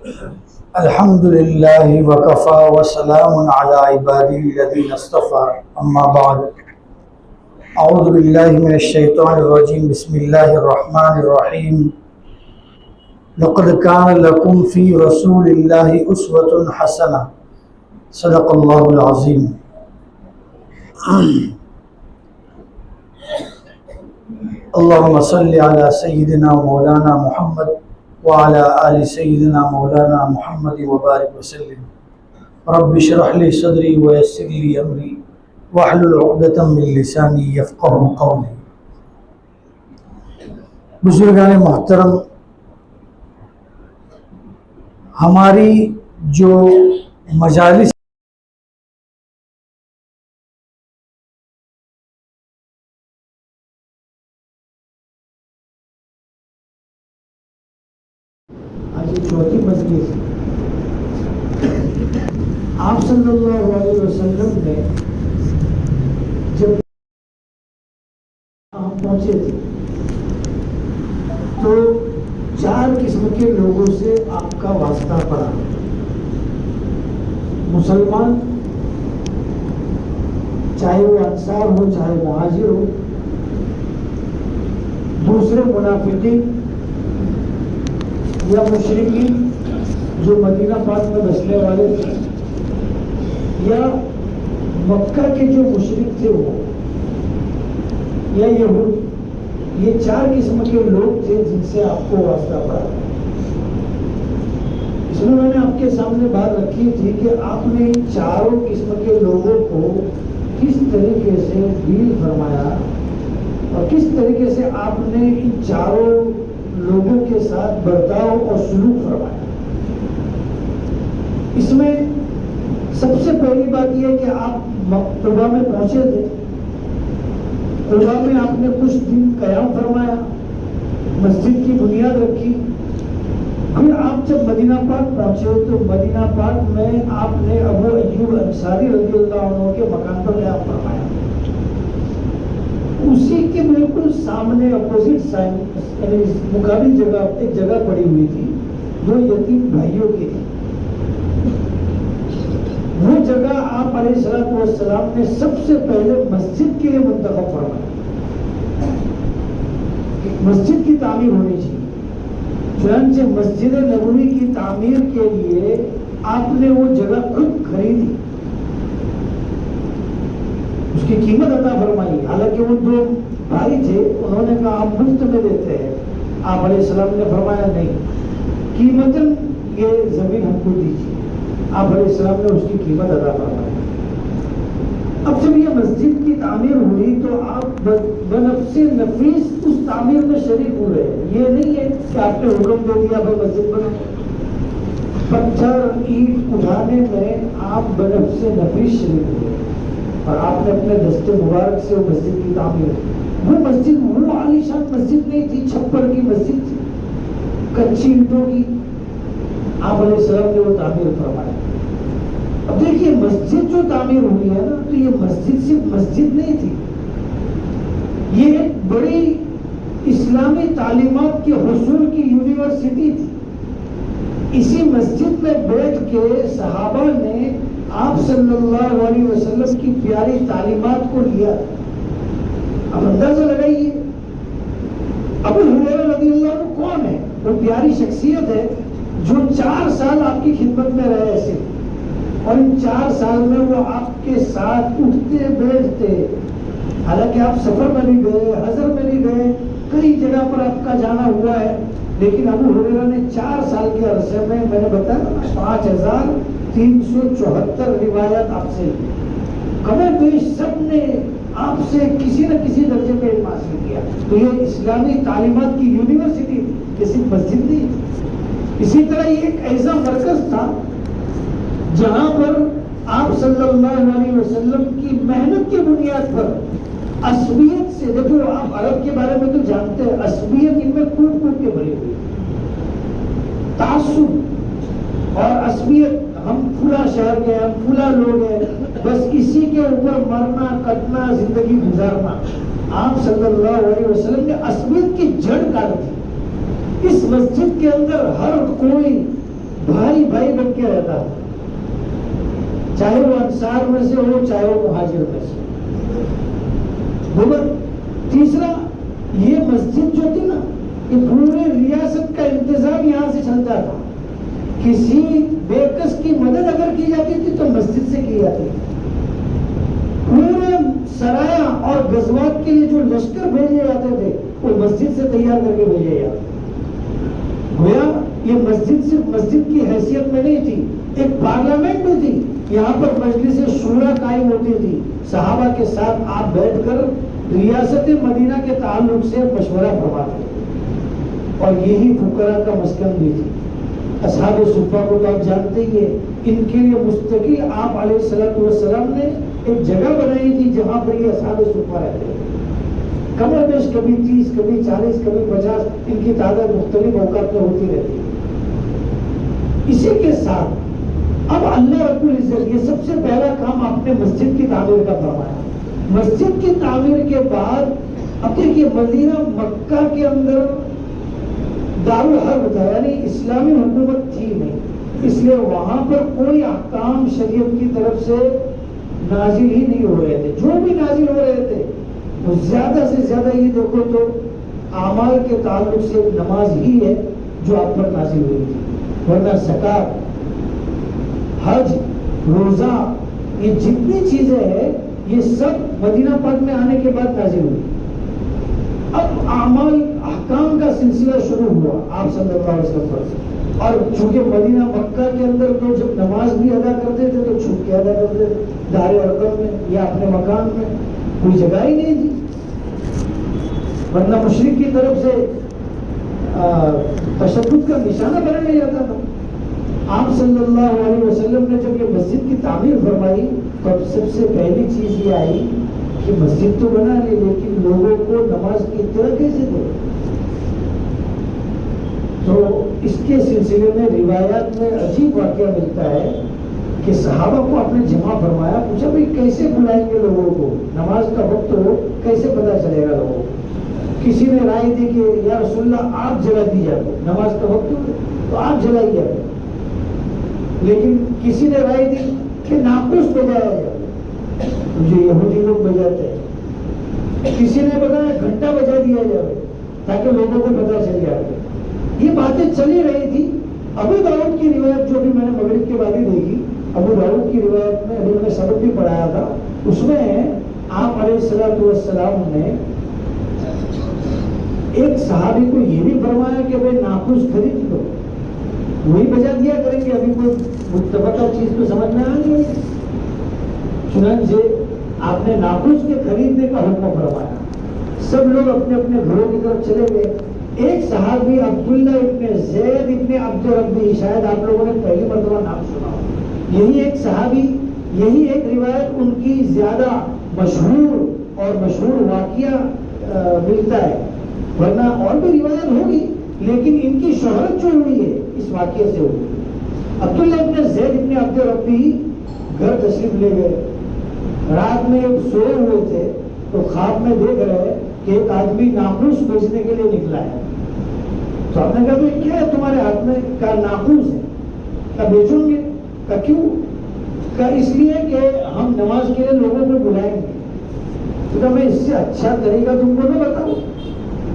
الحمد لله وكفى وسلام على عباده الذين اصطفى أما بعد أعوذ بالله من الشيطان الرجيم بسم الله الرحمن الرحيم لقد كان لكم في رسول الله أسوة حسنة صدق الله العظيم. اللهم صل على سيدنا مولانا محمد وعلى آل سيدنا مولانا محمد وبارك وسلم. رب اشرح لي صدري ويسر لي أمري واحلل عقدة من لساني يفقهوا قولي. بزرگان محترم، ہماری جو مجالس چوتھی مجلس آپ صلی اللہ علیہ وسلم نے جب پہنچے تھے تو 4 قسم کے لوگوں سے آپ کا واسطہ پڑا. مسلمان، چاہے وہ انصار ہو چاہے مہاجر ہو، دوسرے منافقین یا مشرکین جو مدینہ پاک میں بسنے والے تھے، یا مکہ کے جو مشرک تھے وہ، یا یہود، یہ 4 قسم کے لوگ تھے جن سے آپ کو واسطہ پڑا. اس میں نے آپ کے سامنے بات رکھی تھی کہ آپ نے ان 4 قسم کے لوگوں کو کس طریقے سے ڈیل فرمایا اور کس طریقے سے آپ نے ان 4 لوگوں کے ساتھ برتاؤ اور سلوک فرمایا. اس میں سب سے پہلی بات یہ کہ آپ قباء میں پہنچے تھے. قباء میں آپ نے کچھ دن قیام فرمایا، مسجد کی بنیاد رکھی. پھر آپ جب مدینہ پاک پہنچے تو مدینہ پاک میں آپ نے ابو ایوب انصاری رضی اللہ عنہ کے مکان پر قیام فرمایا. اسی کے بالکل سامنے اپوزٹ سائڈ یعنی مقابل جگہ ایک جگہ پڑی ہوئی تھی 2 یتیم بھائیوں کی تھی. وہ جگہ آپ علیہ السلام نے سب سے پہلے مسجد کے لیے منتخب فرمایا. مسجد کی تعمیر ہونی چاہیے. چنانچہ مسجد نبوی کی تعمیر کے لیے آپ نے وہ جگہ خود خریدی، اس کی قیمت عطا فرمائی. حالانکہ وہ 2 بھائی تھے، انہوں نے کہا ہم مفت میں دیتے ہیں. آپ علیہ السلام نے فرمایا نہیں، قیمتاً یہ زمین ہم کو دیجیے. آپ علیہ السلام نے اس کی قیمت ادا فرمائی. اب جب یہ مسجد کی تعمیر ہوئی تو آپ بنفس نفیس اس تعمیر میں شریک ہوئے. یہ نہیں ہے کہ آپ نے حکم دے دیا بھائی مسجد بنا. پتھر اینٹ اٹھانے میں آپ بنفس نفیس شریک ہوئے اور آپ نے اپنے دست مبارک سے وہ مسجد کی تعمیر. وہ مسجد وہ عالیشان مسجد نہیں تھی، چھپر کی مسجد تھی، کچی اینٹوں کی. آپ علیہ السلام نے وہ تعمیر فرمایا. اب دیکھیے مسجد جو تعمیر ہوئی ہے نا، تو یہ مسجد صرف مسجد نہیں تھی، یہ ایک بڑی اسلامی تعلیمات کے حصول کی یونیورسٹی تھی. اسی مسجد میں بیٹھ کے صحابہ نے آپ صلی اللہ علیہ وسلم کی پیاری تعلیمات کو لیا. اب اندازہ لگائیے ابو ہریرہ رضی اللہ عنہ کون ہے؟ وہ پیاری شخصیت ہے جو 4 سال آپ کی خدمت میں رہے صرف، اور ان 4 سال میں وہ آپ کے ساتھ اٹھتے بیٹھتے. حالانکہ آپ سفر میں بھی گئے، حضر میں بھی گئے، کئی جگہ پر آپ کا جانا ہوا ہے، لیکن ابو ہریرہ نے 4 سال کے عرصے میں نے بتایا 5374 روایات آپ سے، کم و بیش سب نے آپ سے کسی نہ کسی درجے پہ علم حاصل کیا. تو یہ اسلامی تعلیمات کی یونیورسٹی تھی، یہ صرف مسجد نہیں. اسی طرح یہ ایک ایسا مرکز تھا جہاں پر آپ صلی اللہ علیہ وسلم کی محنت کی بنیاد پر عصبیت سے، دیکھو آپ عرب کے بارے میں تو جانتے ہیں، عصبیت ان میں کوٹ کوٹ کے بھری ہوئی، تعصب اور عصبیت. ہم پھولا شہر کے، ہم پھولا لوگ ہیں، بس اسی کے اوپر مرنا کٹنا زندگی گزارنا. آپ صلی اللہ علیہ وسلم نے عصبیت کی جڑ کاٹ دی. اس مسجد کے اندر ہر کوئی بھائی بھائی بن کے رہتا تھا، چاہے وہ انصار میں سے ہو چاہے وہ مہاجر میں سے۔ تیسرا، یہ مسجد جو تھی نا، یہ پورے ریاست کا انتظام یہاں سے چلتا تھا۔ کسی بے کس کی مدد اگر کی جاتی تھی تو مسجد سے کی جاتی تھی۔ پورے سرایہ اور غزوات کے لیے جو لشکر بھیجے جاتے تھے وہ مسجد سے تیار کر کے بھیجے جاتے۔ گویا یہ مسجد صرف مسجد کی حیثیت میں نہیں تھی، ایک پارلیمنٹ بھی تھی۔ یہاں پر مجلس شورا قائم ہوتی تھی، صحابہ کے ساتھ آپ بیٹھ کر ریاست مدینہ کے تعلق سے مشورہ فرماتے تھے، اور یہی فقراء کا مسکن بھی تھی۔ اصحاب صفہ کو تو آپ جانتے ہی ہیں، ان کے لیے مستقل آپ علیہ السلام نے ایک جگہ بنائی تھی جہاں پر یہ اصحاب صفہ رہتے تھے۔ کم و بیش کبھی 30 کبھی 40 کبھی 50 ان کی تعداد مختلف اوقات میں ہوتی رہتی ہے۔ اسی کے ساتھ اب اللہ رب العزت یہ سب سے پہلا کام آپ نے مسجد کی تعمیر کا فرمایا۔ مسجد کی تعمیر کے بعد اب دیکھیے مدینہ مکہ کے اندر دارالحرب تھا، یعنی اسلامی حکومت تھی نہیں، اس لیے وہاں پر کوئی احکام شریعت کی طرف سے نازل ہی نہیں ہو رہے تھے۔ جو بھی نازل ہو رہے تھے وہ زیادہ سے زیادہ یہ دیکھو تو اعمال کے تعلق سے نماز ہی ہے جو آپ پر نازل ہوئی تھی، ورنہ زکات، حج، روزہ، یہ جتنی چیزیں ہیں یہ سب مدینہ پاک میں آنے کے بعد نازل ہوئی۔ اب اعمال احکام کا سلسلہ شروع ہوا آپ صلی اللہ علیہ وسلم سے، اور چونکہ مدینہ مکہ کے اندر تو جب نماز بھی ادا کرتے تھے تو چھپ کے ادا کرتے تھے، دار ارقم میں یا اپنے مکان میں، کوئی جگہ ہی نہیں تھی، ورنہ مشرک کی طرف سے تشدد کا نشانہ بنایا جاتا تھا۔ آپ صلی اللہ علیہ وسلم نے جب یہ مسجد کی تعمیر فرمائی تو اب سب سے پہلی چیز یہ آئی کہ مسجد تو بنا لی لیکن لوگوں کو نماز کی اطلاع کیسے دے؟ تو اس کے سلسلے میں روایات میں عجیب واقعہ ملتا ہے کہ صحابہ کو آپ نے جمع فرمایا، پوچھا بھائی کیسے بلائیں گے لوگوں کو، نماز کا وقت ہو کیسے پتہ چلے گا لوگوں کو؟ کسی نے رائے دی کہ یا رسول اللہ آپ جلا دیجیے، نماز کا وقت ہو تو آپ جلائیے، لیکن کسی نے رائے دی کہ ناقوس بجایا جائے، جو یہودی لوگ بجاتے ہیں، کسی نے بتایا گھنٹہ بجا دیا جائے تاکہ لوگوں کو پتہ چل جائے۔ یہ باتیں چلی رہی تھی۔ ابو داؤد کی روایت جو بھی میں نے مغرب کے بعد ہی دیکھی، ابو داؤد کی روایت میں ابھی میں نے سبق بھی پڑھایا تھا، اس میں آپ علیہ السلام نے ایک صحابی کو یہ بھی فرمایا کہ بھائی ناقوس خرید لو، وہی بجا دیا کریں گے، ابھی کوئی متفقہ چیز تو سمجھ میں آ گئی۔ چنانچہ آپ نے ناقوس کے خریدنے کا حکم فرمایا، سب لوگ اپنے اپنے گھروں کی طرف چلے گئے۔ ایک صحابی عبداللہ ابن زید ابن عبد ربی، شاید آپ لوگوں نے پہلی مرتبہ نام سنا ہو، یہی ایک صحابی، یہی ایک روایت ان کی زیادہ مشہور اور مشہور واقعہ ملتا ہے، ورنہ اور بھی روایت ہوگی لیکن ان کی شہرت جو ہوئی ہے اس واقعے سے ہوئی۔ عبداللہ ابن زید ابن عبد ربی گھر تشریف لے گئے، رات میں سوئے ہوئے تھے تو خواب میں دیکھ رہے کہ ایک آدمی ناقوس بیچنے کے لیے نکلا ہے۔ تو آپ نے کہا بھائی کیا ہے تمہارے ہاتھ میں؟ کہا ناقوس ہے۔ کہا بیچوں گے؟ کہا کیوں؟ کہا اس لیے کہ ہم نماز کے لیے لوگوں کو بلائیں گے۔ تو کہا میں اس سے اچھا طریقہ تم کو نہ بتاؤں؟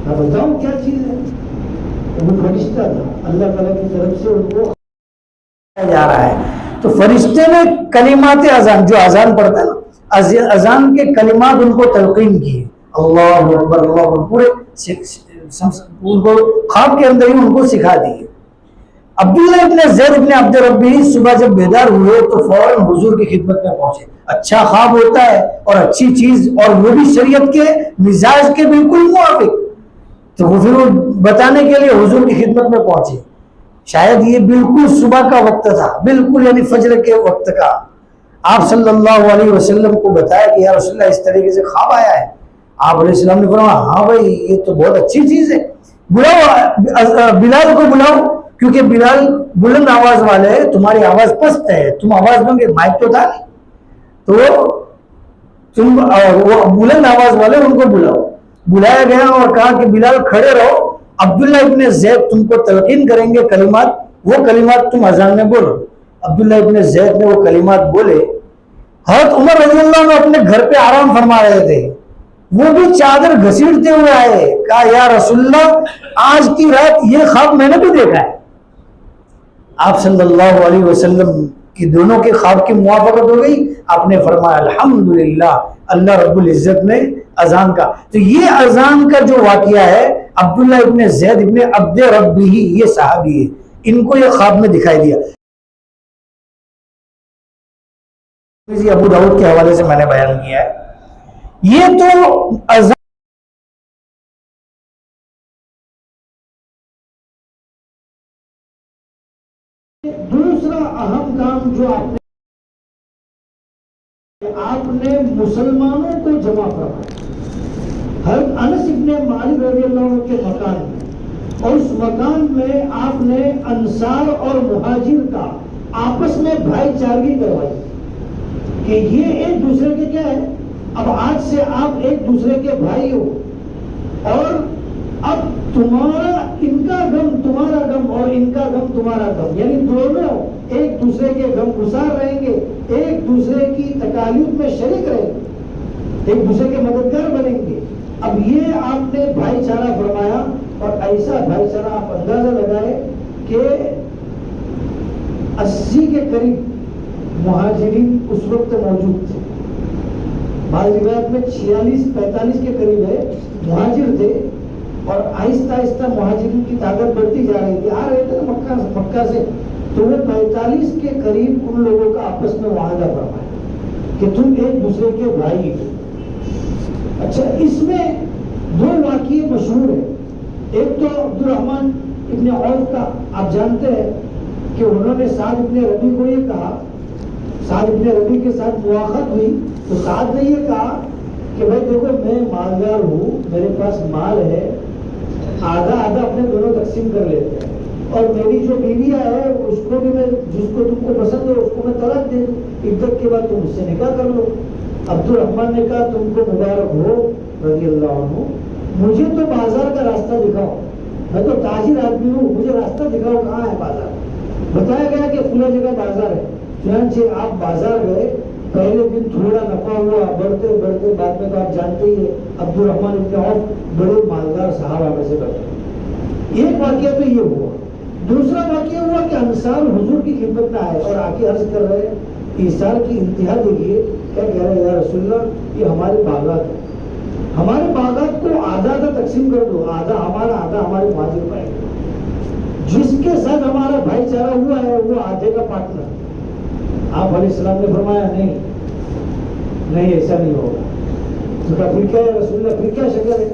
کہا بتاؤ کیا چیز ہے؟ وہ فرشتہ تھا، اللہ تعالیٰ کی طرف سے ان کو جا رہا ہے، تو فرشتے نے کلمات اذان، جو اذان پڑھتا ہے نا، اذان کے کلمات ان کو تلقین کیے، اللہ اکبر اللہ اکبر، پورے ان کو خواب کے اندر ہی ان کو سکھا دیے۔ عبداللہ ابن زید ابن عبد ربی صبح جب بیدار ہوئے تو فوراً حضور کی خدمت میں پہنچے۔ اچھا خواب ہوتا ہے اور اچھی چیز، اور وہ بھی شریعت کے مزاج کے بالکل موافق، تو وہ پھر وہ بتانے کے لیے حضور کی خدمت میں پہنچے۔ شاید یہ بالکل صبح کا وقت تھا، بالکل یعنی فجر کے وقت کا۔ آپ صلی اللہ علیہ وسلم کو بتایا کہ یا رسول اللہ اس طریقے سے خواب آیا ہے۔ آپ علیہ السلام نے فرمایا ہاں بھائی یہ تو بہت اچھی چیز ہے، بلاؤ بلال کو بلاؤ، کیونکہ بلال بلند آواز والے ہیں، تمہاری آواز پست ہے، تم آواز دو گے، مائک تو تھا نہیں، تو تم وہ بلند آواز والے ان کو بلاؤ۔ بلایا گیا اور کہا کہ بلال کھڑے رہو، عبداللہ ابن زید تم کو تلقین کریں گے کلمات، وہ کلمات تم اذان میں بولو. عبداللہ ابن زید نے وہ کلمات بولے. حضرت عمر رضی اللہ عنہ اپنے گھر پہ آرام فرما رہے تھے, وہ بھی چادر گھسیٹتے ہوئے آئے, کہا یا رسول اللہ آج کی رات یہ خواب میں نے بھی دیکھا ہے. آپ صلی اللہ علیہ وسلم کی دونوں کے خواب کی موافقت ہو گئی. آپ نے فرمایا الحمدللہ, اللہ رب العزت نے اذان کا. تو یہ اذان کا جو واقعہ ہے, عبداللہ ابن زید ابن عبد ربی, یہ صحابی ہے, ان کو یہ خواب میں دکھائی دیا. ابو داؤد کے حوالے سے میں نے بیان کیا ہے. یہ تو اذان دوسرا اہم کام جو آپ نے مسلمانوں کو جمع فرمایا. حضرت انس ابن مالک رضی اللہ عنہ کے مکان میں, اور اس مکان میں آپ نے انصار اور مہاجر کا آپس میں بھائی چارگی کروائی کہ یہ ایک دوسرے کے کیا ہے, اب آج سے آپ ایک دوسرے کے بھائی ہو, اور اب تمہارا ان کا غم تمہارا غم اور ان کا غم تمہارا غم, یعنی دونوں ایک دوسرے کے غم گسار رہیں گے, ایک دوسرے کی تکالیف میں شریک رہیں گے, ایک دوسرے کے مددگار بنیں گے. اب یہ آپ نے بھائی چارہ فرمایا, اور ایسا بھائی چارہ آپ اندازہ لگائے کہ 80 کے قریب مہاجرین اس وقت موجود تھے. بعض روایت میں 46-45 کے قریب ہے مہاجر تھے, اور آہستہ آہستہ مہاجرین کی تعداد بڑھتی جا رہی تھی, آ رہے تھے نا مکہ سے. تو وہ 45 کے قریب ان لوگوں کا آپس میں معاہدہ فرمایا کہ تم ایک دوسرے کے بھائی ہو. اچھا, اس میں 2 واقعے مشہور ہیں. ایک تو عبد الرحمن ابن عوف کا, آپ جانتے ہیں کہ انہوں نے سعد ابن ربی کو یہ کہا, سعد ابن ربی کے ساتھ مواخت ہوئی تو سعد نے یہ کہا کہ بھائی دیکھو میں مالدار ہوں, میرے پاس مال ہے, آدھا آدھا اپنے دونوں تقسیم کر لیتے ہیں, اور میری جو بیویاں ہے اس کو بھی میں, جس کو تم کو پسند ہو اس کو میں طلاق دے دوں, عدت کے بعد تم اس سے نکاح کر لو. عبد الرحمن نے کہا تم کو مبارک ہو رضی اللہ عنہ, مجھے تو بازار کا راستہ دکھاؤ, میں تو تاجر آدمی ہوں, مجھے راستہ دکھاؤ کہاں ہے بازار. بتایا گیا کہ فلاں جگہ بازار ہے. چنانچہ آپ بازار گئے, پہلے دن تھوڑا نفع ہوا, بڑھتے بڑھتے بعد میں تو آپ جانتے ہی ہیں عبد الرحمن ابن عوف بڑے مالدار صحابہ میں سے بنے. ایک واقعہ تو یہ ہوا. دوسرا واقعہ ہوا کہ انصار حضور کی خدمت میں آئے اور آ کے عرض کر رہے, ایثار کی انتہا دیکھیے, کیا کہہ رہے ہیں یا رسول اللہ یہ ہمارے باغات ہیں, ہمارے باغات کو آدھا آدھا تقسیم کر دو, آدھا ہمارا آدھا ہمارے مہاجر پائے گا, جس کے ساتھ ہمارا بھائی چارہ ہوا ہے وہ آدھے کا پارٹنر. آپ علیہ السلام نے فرمایا نہیں ایسا نہیں ہوگا. تو کہا پھر کیا ہے رسول اللہ, پھر کیا شکل ہے؟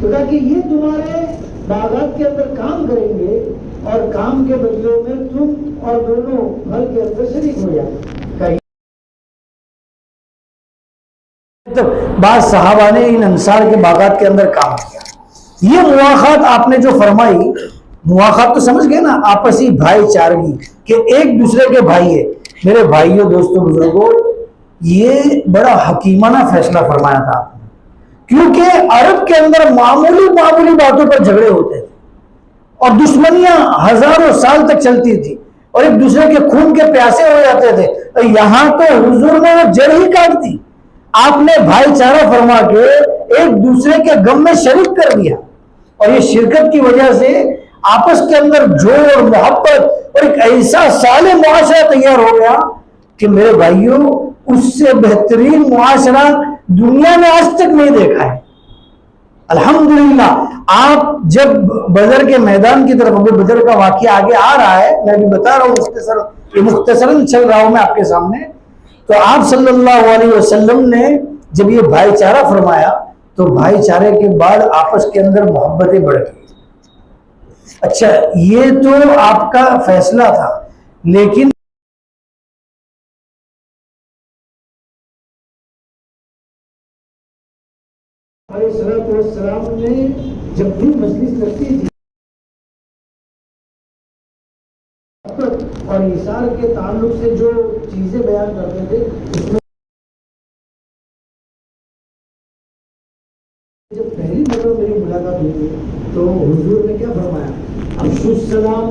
تو کہا کہ یہ تمہارے باغات کے اندر کام کریں گے اور کام کے بدلے میں تم اور دونوں پھل کے اندر شریک ہو جائیں. بعض صحابہ نے ان انصار کے باغات کے اندر کام کیا. یہ مواخات آپ نے جو فرمائی, مواخات تو سمجھ گئے نا, آپسی بھائی چارگی کہ ایک دوسرے کے بھائی ہے. میرے بھائیوں دوستوں بزرگوں, یہ بڑا حکیمانہ فیصلہ فرمایا تھا آپ نے, کیونکہ عرب کے اندر معمولی باتوں پر جھگڑے ہوتے تھے اور دشمنیاں ہزاروں سال تک چلتی تھی اور ایک دوسرے کے خون کے پیاسے ہو جاتے تھے. یہاں تو حضور نے وہ جڑ ہی کاٹ دی. آپ نے بھائی چارہ فرما کے ایک دوسرے کے غم میں شریک کر دیا, اور یہ شرکت کی وجہ سے آپس کے اندر جوڑ اور محبت اور ایک ایسا صالح معاشرہ تیار ہو گیا کہ میرے بھائیوں اس سے بہترین معاشرہ دنیا میں آج تک نہیں دیکھا ہے. الحمدللہ. آپ جب بدر کے میدان کی طرف, ابھی بدر کا واقعہ آگے آ رہا ہے, میں بھی بتا رہا ہوں مختصراً چل رہا ہوں میں آپ کے سامنے. تو آپ صلی اللہ علیہ وسلم نے جب یہ بھائی چارہ فرمایا تو بھائی چارے کے بعد آپس کے اندر محبتیں بڑھ گئی. اچھا, یہ تو آپ کا فیصلہ تھا, لیکن السلام نے جب بھی مجلس لگتی تھی اور ایثار کے تعلق سے جو چیزیں بیان کرتے تھے, اس میں جب پہلی مرتبہ میری ملاقات ہوئی تو حضور نے کیا فرمایا, افشوا السلام,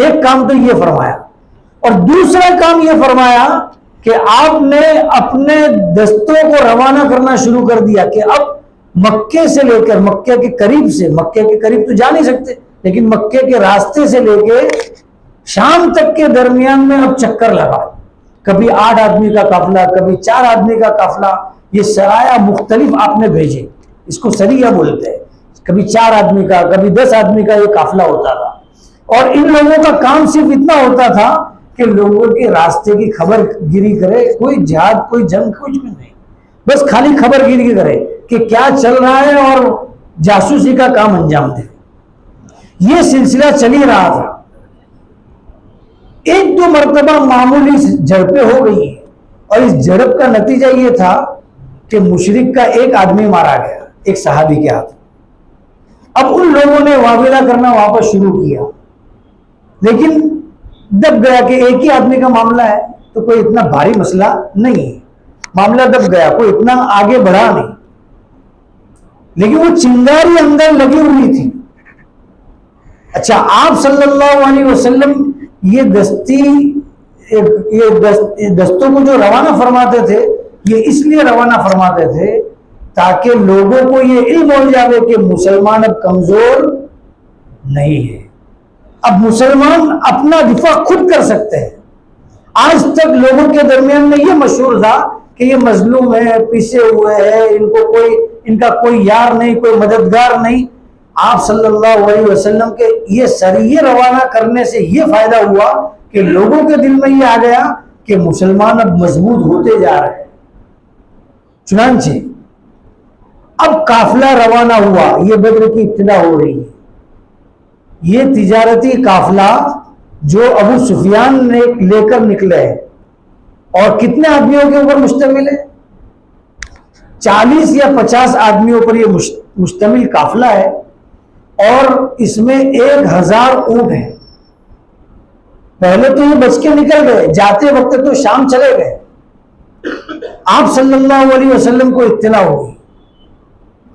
ایک کام تو یہ فرمایا، اور دوسرا کام یہ فرمایا کہ آپ نے اپنے دستوں کو روانہ کرنا شروع کر دیا کہ اب مکے سے لے کر مکے کے قریب سے، مکے کے قریب تو جا نہیں سکتے لیکن مکے کے راستے سے لے کے شام تک کے درمیان میں اب چکر لگا، کبھی 8 آدمی کا قافلہ، کبھی 4 آدمی کا قافلہ، یہ سرایا مختلف آپ نے بھیجے، اس کو سریہ بولتے ہیں، کبھی 4 آدمی کا، کبھی 10 آدمی کا یہ قافلہ ہوتا تھا، اور ان لوگوں کا کام صرف اتنا ہوتا تھا کہ لوگوں کے راستے کی خبر گیری کرے، کوئی جہاد کوئی جنگ کچھ بھی نہیں، بس خالی خبر گیری کرے کہ کیا چل رہا ہے اور جاسوسی کا کام انجام دے۔ یہ سلسلہ چل ہی رہا تھا، 1-2 مرتبہ معمولی جھڑپیں ہو گئی ہیں، اور اس جھڑپ کا نتیجہ یہ تھا کہ مشرک کا ایک آدمی مارا گیا ایک صحابی کے ہاتھ۔ اب ان لوگوں نے واویلا کرنا واپس شروع کیا، لیکن دب گیا کہ ایک ہی آدمی کا معاملہ ہے تو کوئی اتنا بھاری مسئلہ نہیں ہے، معاملہ دب گیا، کوئی اتنا آگے بڑھا نہیں، لیکن وہ چنگاری اندر لگی ہوئی تھی۔ اچھا، آپ صلی اللہ علیہ وسلم یہ دستوں کو جو روانہ فرماتے تھے، یہ اس لیے روانہ فرماتے تھے تاکہ لوگوں کو یہ علم ہو جائے کہ مسلمان اب کمزور نہیں ہے، اب مسلمان اپنا دفاع خود کر سکتے ہیں۔ آج تک لوگوں کے درمیان میں یہ مشہور تھا کہ یہ مظلوم ہے، پیچھے ہوئے ہیں، ان کا کوئی یار نہیں، کوئی مددگار نہیں۔ آپ صلی اللہ علیہ وسلم کے یہ سریے روانہ کرنے سے یہ فائدہ ہوا کہ لوگوں کے دل میں یہ آ گیا کہ مسلمان اب مضبوط ہوتے جا رہے ہیں۔ چنانچہ اب قافلہ روانہ ہوا، یہ بدر کی ابتدا ہو رہی ہے، یہ تجارتی قافلہ جو ابو سفیان نے لے کر نکلے ہیں، اور کتنے آدمیوں کے اوپر مشتمل ہے؟ 40 یا 50 آدمیوں پر یہ مشتمل قافلہ ہے، اور اس میں 1000 اونٹ ہیں۔ پہلے تو یہ بچ کے نکل گئے، جاتے وقت تو شام چلے گئے۔ آپ صلی اللہ علیہ وسلم کو اطلاع ہوئی،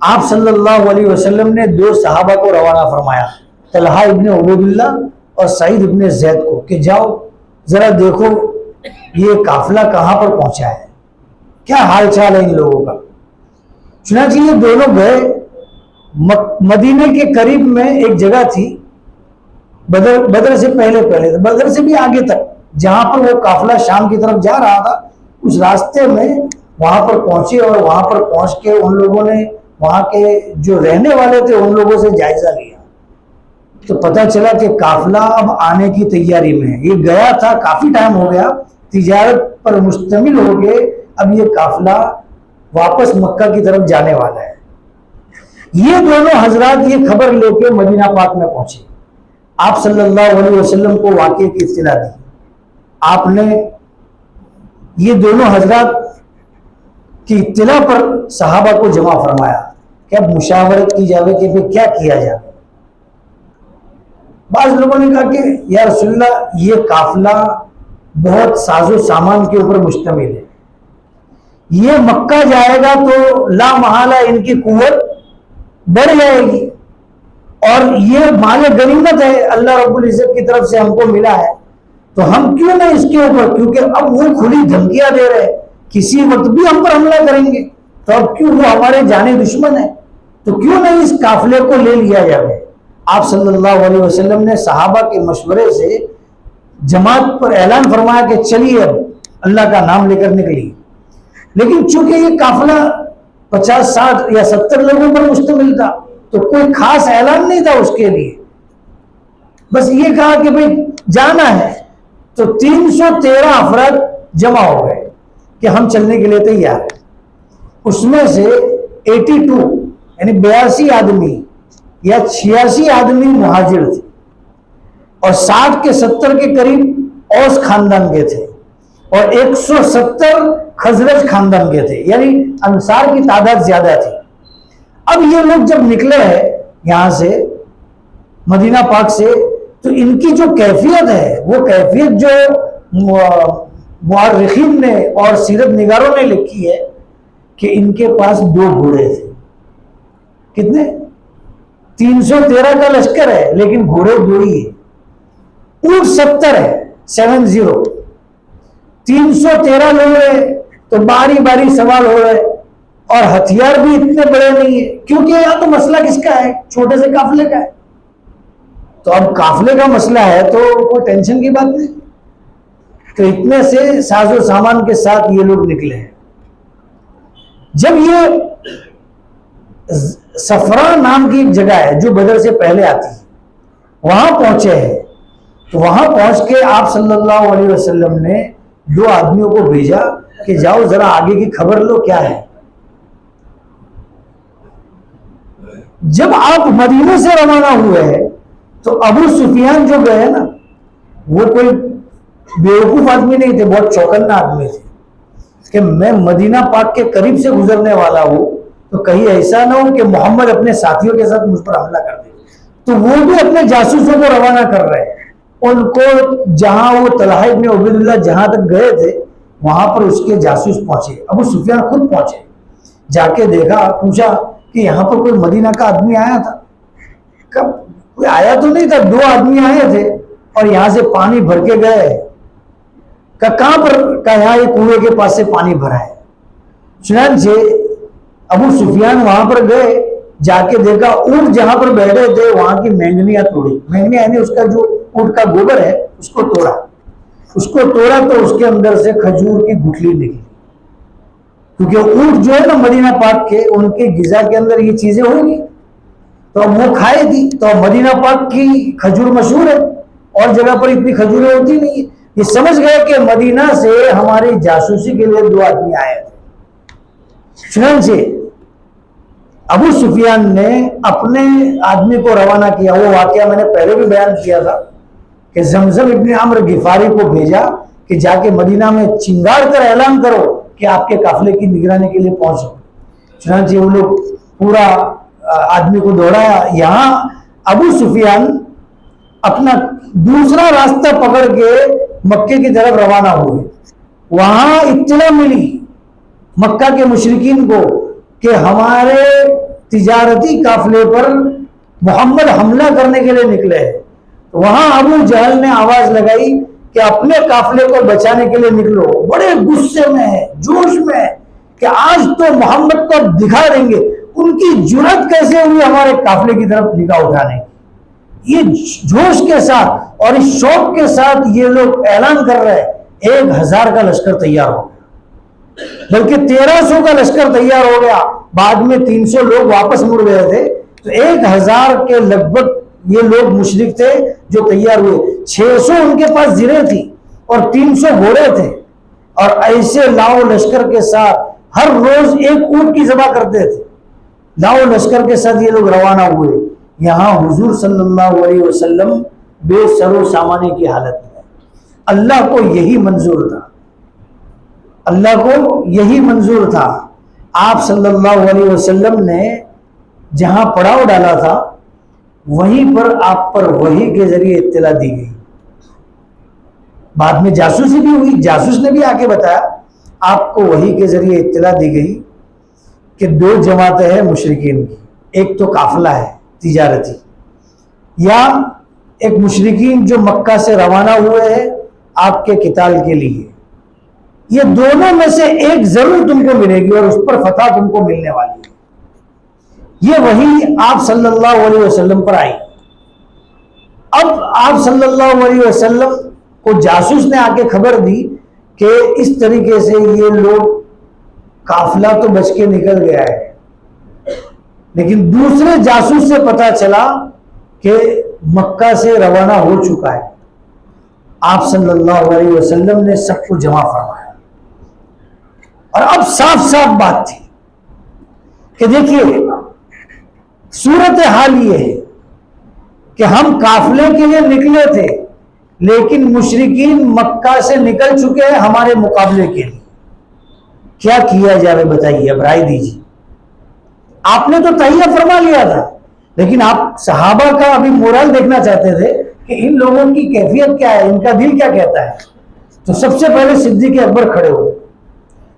آپ صلی اللہ علیہ وسلم نے 2 صحابہ کو روانہ فرمایا، طلحہ ابن عبید اللہ اور سعید ابن زید کو، کہ جاؤ ذرا دیکھو یہ قافلہ کہاں پر پہنچا ہے، کیا حال چال ہے ان لوگوں کا۔ چنانچہ یہ دونوں گئے، مدینے کے قریب میں ایک جگہ تھی، بدر سے پہلے بدر سے بھی آگے تک، جہاں پر وہ قافلہ شام کی طرف جا رہا تھا، اس راستے میں وہاں پر پہنچے، اور وہاں پر پہنچ کے ان لوگوں نے وہاں کے جو رہنے والے تھے ان لوگوں سے جائزہ لیا، تو پتہ چلا کہ قافلہ اب آنے کی تیاری میں ہے۔ یہ گیا تھا، کافی ٹائم ہو گیا، تجارت پر مشتمل ہو کے اب یہ قافلہ واپس مکہ کی طرف جانے والا ہے۔ یہ دونوں حضرات یہ خبر لے کے مدینہ پاک میں پہنچے، آپ صلی اللہ علیہ وسلم کو واقعے کی اطلاع دی۔ آپ نے یہ دونوں حضرات کی اطلاع پر صحابہ کو جمع فرمایا کہ اب مشاورت کی جائے کہ پھر کیا کیا جائے۔ بعض لوگوں نے کہا کہ یا رسول اللہ یہ قافلہ بہت ساز و سامان کے اوپر مشتمل ہے، یہ مکہ جائے گا تو لا محالہ ان کی قوت بڑھ جائے گی، اور یہ مال غنیمت ہے اللہ رب العزت کی طرف سے ہم کو ملا ہے، تو ہم کیوں نہیں اس کے اوپر، کیونکہ اب وہ کھلی دھمکیاں دے رہے ہیں کسی وقت بھی ہم پر حملہ کریں گے، تو اب کیوں، وہ ہمارے جانے دشمن ہیں، تو کیوں نہیں اس قافلے کو لے لیا جائے۔ آپ صلی اللہ علیہ وسلم نے صحابہ کے مشورے سے جماعت پر اعلان فرمایا کہ چلیے اب اللہ کا نام لے کر نکلیے، لیکن چونکہ یہ قافلہ 50 60 یا 70 لوگوں پر مشتمل تھا تو کوئی خاص اعلان نہیں تھا اس کے لیے، بس یہ کہا کہ بھئی جانا ہے، تو 313 افراد جمع ہو گئے کہ ہم چلنے کے لیے تیار ہیں۔ اس میں سے 82 یعنی 82 آدمی یا 86 آدمی مہاجر تھے، اور 60 کے 70 کے قریب اوس خاندان کے تھے، اور 170 خزرج خاندان کے تھے، یعنی انصار کی تعداد زیادہ تھی۔ اب یہ لوگ جب نکلے ہیں یہاں سے مدینہ پاک سے، تو ان کی جو کیفیت ہے وہ کیفیت جو مورخین نے اور سیرت نگاروں نے لکھی ہے کہ ان کے پاس 2 گھوڑے تھے۔ کتنے؟ 313 کا لشکر ہے لیکن گھوڑے 2 ہی ہیں، اونٹ 70 ہے، 70، 313 لوگ ہیں تو باری باری سوال ہو رہے، اور ہتھیار بھی اتنے بڑے نہیں ہیں، کیونکہ یہاں تو مسئلہ کس کا ہے؟ چھوٹے سے قافلے کا ہے. تو اب قافلے کا مسئلہ ہے تو کوئی ٹینشن کی بات نہیں. تو اتنے سے ساز و سامان کے ساتھ یہ لوگ نکلے ہیں. جب یہ صفرا نام کی ایک جگہ ہے جو بدر سے پہلے آتی ہے، وہاں پہنچے ہیں، تو وہاں پہنچ کے آپ صلی اللہ علیہ وسلم نے 2 آدمیوں کو بھیجا کہ جاؤ ذرا آگے کی خبر لو کیا ہے. جب آپ مدینے سے روانہ ہوئے ہیں تو ابو سفیان جو گئے نا، وہ کوئی بیوقوف آدمی نہیں تھے، بہت چوکنا آدمی تھے کہ میں مدینہ پاک کے قریب سے گزرنے والا ہوں تو کہیں ایسا نہ ہو کہ محمد اپنے ساتھیوں کے ساتھ مجھ پر حملہ کر دے. تو وہ بھی اپنے جاسوسوں کو روانہ کر رہے ہیں. ان کو جہاں وہ طلحہ ابن عبید اللہ جہاں تک گئے تھے وہاں پر اس کے جاسوس پہنچے. ابو سفیان خود پہنچے، جا کے دیکھا، پوچھا کہ یہاں پر کوئی مدینہ کا آدمی آیا تھا؟ کب کوئی آیا تو نہیں تھا، 2 آدمی آئے تھے اور یہاں سے پانی بھر کے گئے. کہاں پر؟ یہاں ایک کنویں کے پاس سے پانی بھرا ہے. چنانچہ ابو سفیان وہاں پر گئے، جا کے دیکھا اونٹ جہاں پر بیٹھے تھے وہاں کی مینگنیاں توڑی. مینگنیاں یعنی اس کا جو اونٹ کا گوبر ہے اس کو توڑا. تو اس کے اندر سے کھجور کی گٹھلی نکلی، کیونکہ اونٹ جو ہے نا مدینہ پاک کے، ان کے غذا کے اندر یہ چیزیں ہوں گی تو اب وہ کھائے گی. تو مدینہ پاک کی کھجور مشہور ہے، اور جگہ پر اتنی کھجوریں ہوتی نہیں. یہ سمجھ گئے کہ مدینہ سے ہماری جاسوسی کے لیے 2 آدمی آئے تھے. چنانچہ ابو سفیان نے اپنے آدمی کو روانہ کیا. وہ واقعہ میں نے پہلے بھی بیان کیا تھا کہ زمزم ابن عمرو غفاری کو بھیجا کہ جا کے مدینہ میں چنگار کر اعلان کرو کہ آپ کے قافلے کی نگرانی کے لیے پہنچو. چنانچہ وہ لوگ پورا آدمی کو دوڑایا. یہاں ابو سفیان اپنا دوسرا راستہ پکڑ کے مکے کی طرف روانہ ہوئے. وہاں اطلاع ملی مکہ کے مشرکین کو کہ ہمارے تجارتی قافلے پر محمد حملہ کرنے کے لیے نکلے ہیں. وہاں ابو جہل نے آواز لگائی کہ اپنے قافلے کو بچانے کے لیے نکلو. بڑے غصے میں ہے، جوش میں ہے کہ آج تو محمد کو دکھا دیں گے. ان کی جرأت کیسے ہوئی ہمارے قافلے کی طرف نگاہ اٹھانے کی. یہ جوش کے ساتھ اور اس شوق کے ساتھ یہ لوگ اعلان کر رہے ہیں 1000 کا لشکر تیار ہو گیا، بلکہ 1300 کا لشکر تیار ہو گیا. بعد میں 300 لوگ واپس مڑ گئے تھے. تو 1000 کے لگ بھگ یہ لوگ مشرک تھے جو تیار ہوئے. 600 ان کے پاس زرے تھی اور 300 گھوڑے تھے. اور ایسے لاؤ لشکر کے ساتھ ہر روز ایک اونٹ کی ذبح کرتے تھے. لاؤ لشکر کے ساتھ یہ لوگ روانہ ہوئے. یہاں حضور صلی اللہ علیہ وسلم بے سر و سامانے کی حالت میں. اللہ کو یہی منظور تھا، اللہ کو یہی منظور تھا. آپ صلی اللہ علیہ وسلم نے جہاں پڑاؤ ڈالا تھا وہیں پر آپ پر وحی کے ذریعے اطلاع دی گئی. بعد میں جاسوسی بھی ہوئی، جاسوس نے بھی آ کے بتایا. آپ کو وحی کے ذریعے اطلاع دی گئی کہ 2 جماعتیں ہیں مشرکین کی. ایک تو قافلہ ہے تجارتی، یا ایک مشرکین جو مکہ سے روانہ ہوئے ہیں آپ کے قتال کے لیے. یہ دونوں میں سے ایک ضرور تم کو ملے گی اور اس پر فتح تم کو ملنے والی ہے. یہ وحی آپ صلی اللہ علیہ وسلم پر آئی. اب آپ صلی اللہ علیہ وسلم کو جاسوس نے آ کے خبر دی کہ اس طریقے سے یہ لوگ قافلہ تو بچ کے نکل گیا ہے، لیکن دوسرے جاسوس سے پتا چلا کہ مکہ سے روانہ ہو چکا ہے. آپ صلی اللہ علیہ وسلم نے سب کو جمع فرمایا اور اب صاف صاف بات تھی کہ دیکھیے صورتحال یہ ہے کہ ہم قافلے کے لیے نکلے تھے لیکن مشرکین مکہ سے نکل چکے ہیں ہمارے مقابلے کے لیے. کیا کیا جائے بتائیے، اب رائے دیجیے. آپ نے تو تہیہ فرما لیا تھا لیکن آپ صحابہ کا ابھی مورال دیکھنا چاہتے تھے کہ ان لوگوں کی کیفیت کیا ہے، ان کا دل کیا کہتا ہے. تو سب سے پہلے صدیق اکبر کھڑے ہوئے.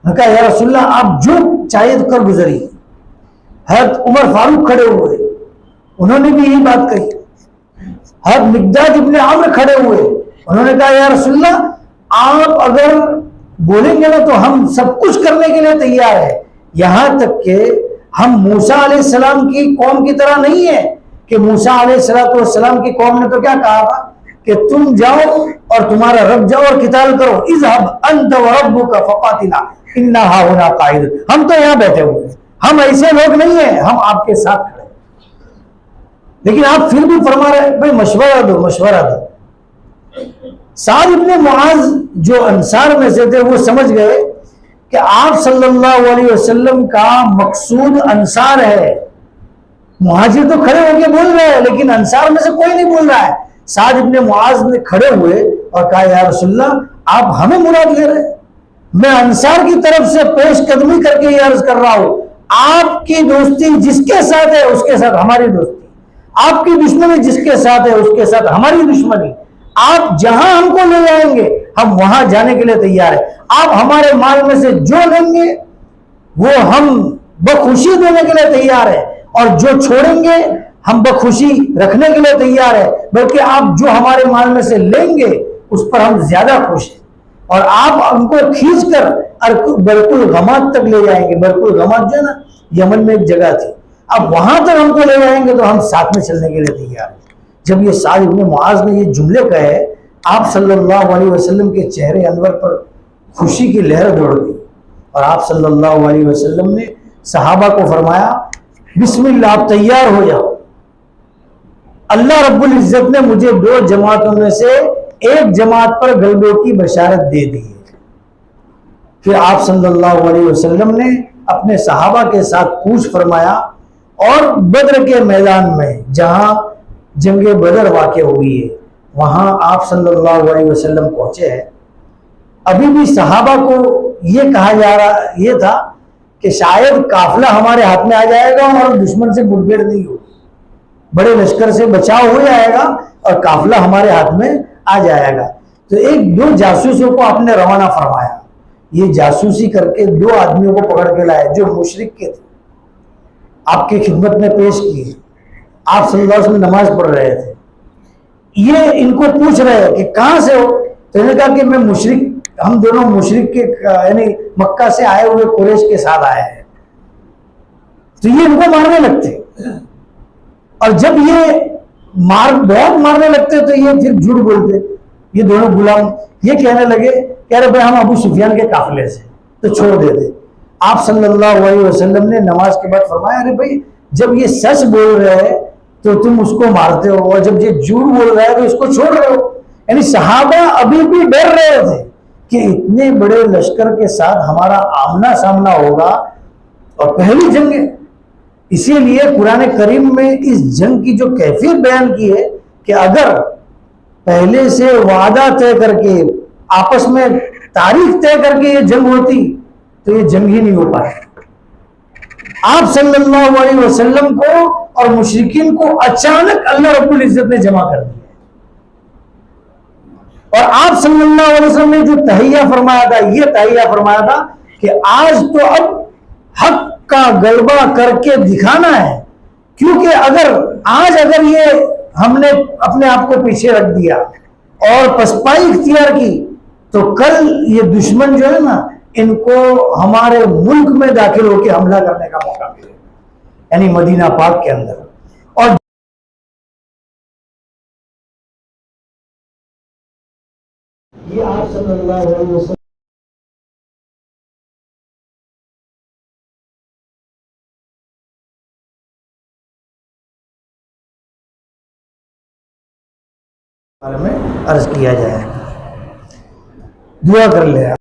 کہا یا رسول اللہ آپ جو چاہیے تو کر گزری. حضرت عمر فاروق کھڑے ہوئے، انہوں نے بھی یہی بات کہی. اب مقداد ابن عمرو کھڑے ہوئے, انہوں نے کہا یا رسول اللہ آپ اگر بولیں گے نا تو ہم سب کچھ کرنے کے لیے تیار ہے, یہاں تک کہ ہم موسیٰ علیہ السلام کی قوم کی طرح نہیں ہے کہ موسیٰ علیہ السلام کی قوم نے تو کیا کہا تھا کہ تم جاؤ اور تمہارا رب جاؤ اور قتال کرو, اذهب انت وربك فقاتلا انا هاهنا قاعدون, ہم تو یہاں بیٹھے ہوئے ہیں, ہم ایسے لوگ نہیں ہیں, ہم آپ کے ساتھ کھڑے ہیں. لیکن آپ پھر بھی فرما رہے ہیں بھائی مشورہ دو مشورہ دو. سعد ابن معاذ جو انصار میں سے تھے وہ سمجھ گئے کہ آپ صلی اللہ علیہ وسلم کا مقصود انصار ہے. مہاجر تو کھڑے ہو کے بول رہے ہیں لیکن انصار میں سے کوئی نہیں بول رہا ہے. سعد ابن معاذ نے کھڑے ہوئے اور کہا یا رسول اللہ آپ ہمیں مراد لے رہے ہیں, میں انصار کی طرف سے پیش قدمی کر کے یہ عرض کر رہا ہوں, آپ کی دوستی جس کے ساتھ ہے اس کے ساتھ ہماری دوستی, آپ کی دشمنی جس کے ساتھ ہے اس کے ساتھ ہماری دشمنی, آپ جہاں ہم کو لے جائیں گے ہم وہاں جانے کے لیے تیار ہیں, آپ ہمارے مال میں سے جو لیں گے وہ ہم بخوشی دینے کے لیے تیار ہیں, اور جو چھوڑیں گے ہم بخوشی رکھنے کے لیے تیار ہیں, بلکہ آپ جو ہمارے مال میں سے لیں گے اس پر ہم زیادہ خوش ہیں, اور آپ ہم کو کھینچ کر برق الغمات تک لے جائیں گے. برق الغمات جو ہے نا یمن میں ایک جگہ تھی, اب وہاں تک ہم کو لے جائیں گے تو ہم ساتھ میں چلنے کے لیے تیار ہیں. جب یہ سعد ابن معاذ نے یہ جملے کہے آپ صلی اللہ علیہ وسلم کے چہرے انور پر خوشی کی لہر دوڑ گئی, اور آپ صلی اللہ علیہ وسلم نے صحابہ کو فرمایا بسم اللہ آپ تیار ہو جاؤ, اللہ رب العزت نے مجھے 2 جماعتوں میں سے ایک جماعت پر غلبے کی بشارت دے دی ہے. پھر آپ صلی اللہ علیہ وسلم نے اپنے صحابہ کے ساتھ کوچ فرمایا اور بدر کے میدان میں جہاں جنگ بدر واقع ہوئی ہے وہاں آپ صلی اللہ علیہ وسلم پہنچے ہیں. ابھی بھی صحابہ کو یہ کہا جا رہا یہ تھا کہ شاید قافلہ ہمارے ہاتھ میں آ جائے گا اور دشمن سے مٹ بھیڑ نہیں ہوگی, بڑے لشکر سے بچاؤ ہو جائے گا اور قافلہ ہمارے ہاتھ میں آ جائے گا. تو 1-2 جاسوسوں کو آپ نے روانہ فرمایا, یہ جاسوسی کر کے 2 آدمیوں کو پکڑ کے لائے جو مشرک کے تھے, آپ کی خدمت میں پیش کیے. آپ صلی اللہ علیہ وسلم نماز پڑھ رہے تھے, یہ ان کو پوچھ رہے ہیں کہ کہاں سے ہو, تو انہوں نے کہا کہ میں مشرک, ہم دونوں مشرک کے یعنی مکہ سے آئے ہوئے قریش کے ساتھ آئے ہیں. تو یہ ان کو مارنے لگتے, اور جب یہ بہت مارنے لگتے تو یہ پھر جھوٹ بولتے. یہ دونوں غلام یہ کہنے لگے کہ ارے بھائی ہم ابو سفیان کے قافلے سے, تو چھوڑ دیتے. آپ صلی اللہ علیہ وسلم نے نماز کے بعد فرمایا ارے بھائی جب یہ سچ بول رہے ہیں تو تم اس کو مارتے ہو, اور جب یہ جھوٹ بول رہا ہے تو اس کو چھوڑ رہے ہو. یعنی صحابہ ابھی بھی ڈر رہے تھے کہ اتنے بڑے لشکر کے ساتھ ہمارا آمنا سامنا ہوگا اور پہلی جنگ ہے. اسی لیے قرآن کریم میں اس جنگ کی جو کیفیت بیان کی ہے کہ اگر پہلے سے وعدہ طے کر کے آپس میں تاریخ طے کر کے یہ جنگ ہوتی تو یہ جنگ ہی نہیں ہو پاتی. آپ صلی اللہ علیہ وسلم کو اور مشرکین کو اچانک اللہ رب العزت نے جمع کر دیا, اور آپ صلی اللہ علیہ وسلم نے جو تحیہ فرمایا تھا یہ تحیہ فرمایا تھا کہ آج تو اب حق کا غلبہ کر کے دکھانا ہے, کیونکہ اگر یہ ہم نے اپنے آپ کو پیچھے رکھ دیا اور پسپائی اختیار کی تو کل یہ دشمن جو ہے نا ان کو ہمارے ملک میں داخل ہو کے حملہ کرنے کا موقع ملے, یعنی مدینہ پاک کے اندر. اور یہ آپ صلی اللہ علیہ وسلم بارے میں عرض کیا جائے. دعا کر لے.